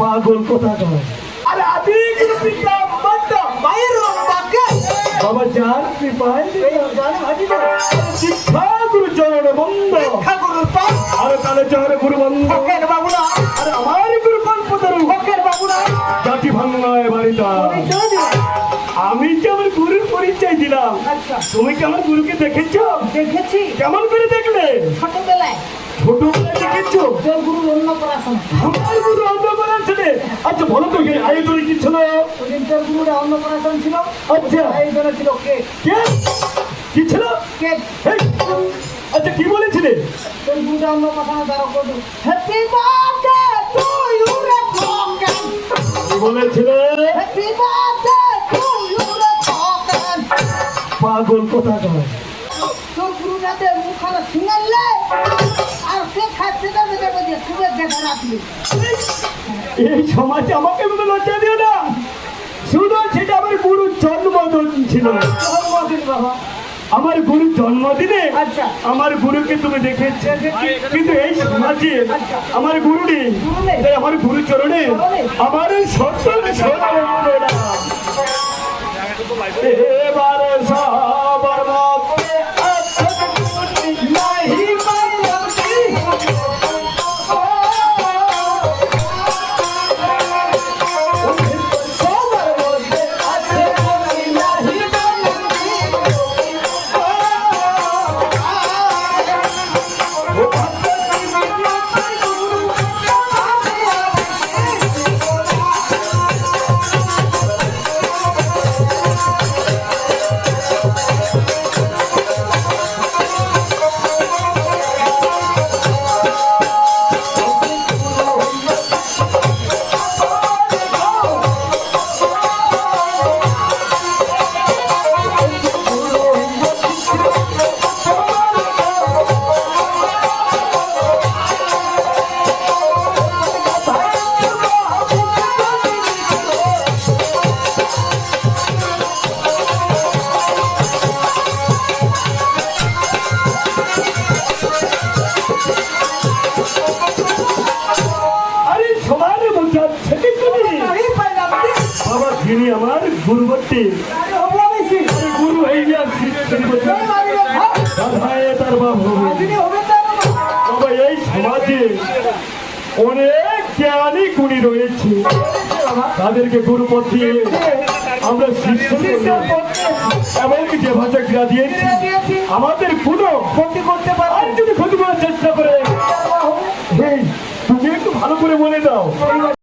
পাগল কোথাকার। আরে আদি গুরু পিতা মাতা মায়ের বাক্যে বাবা যার কৃপায় শিক্ষা গুরু চরণ বন্ধ শিক্ষা গুরু পাক আরে তাহলে চরণ গুরু বন্ধ ওকের বাবুরা আরে আমার গুরু কল্পতরু ওকের বাবুরা জাতি ভাঙায় বাড়িটা আমি কি আমার গুরুর পরিচয় দিলাম। তুমি কি আমার গুরুকে দেখেছো? দেখেছি। কেমন করে দেখলে? ছোটবেলায় দেখেছো? গুরু অন্নপ্রাশন। আমার গুরু অন্নপ্রাশন। আচ্ছা বলো তো আয়োজনে কি ছিল? তোর গুরুর অন্নপ্রাশন ছিল। আচ্ছা আয়োজনে ছিল কেক। কি ছিল? কেক। আচ্ছা কি বলেছিলে? তোর গুরুর অন্নপ্রাশন তার করবে হ্যাপি বার্থডে টু ইউ রে ফোকেন। কি বলেছিলে? হ্যাপি বার্থডে টু ইউ রে ফোকেন। পাগল কোথাকার। তোর গুরু রাতে মুখানা সিঙ্গালে আর কে খাচ্ছে না দেখে যে তুমি দেখা রাখলি। এই সমাজে আমাকে কোনো লজ্জা দিও না। শুধু সেটা আমার গুরুর জন্মদিন ছিল। জন্মদিন বাবা আমার গুরুর জন্মদিনে আচ্ছা আমার গুরুকে তুমি দেখেছো, কিন্তু এই সমাজে আমার গুরু নেই। তাই আমার গুরু চরণে আমার সত্য এবার সবার মধ্যে নাহি আমার গুরু ভর্তি গুরু হয়ে তার বাবু বাবা এই সমাজে অনেক জ্ঞানী গুণী রয়েছে, তাদেরকে গুরু পথ দিয়ে আমরা শিক্ষা এবং যে ভাষা ক্রিয়া দিয়েছি আমাদের কোনো ক্ষতি করতে পারে। আর যদি ক্ষতি করার চেষ্টা করে তুমি একটু ভালো করে বলে দাও।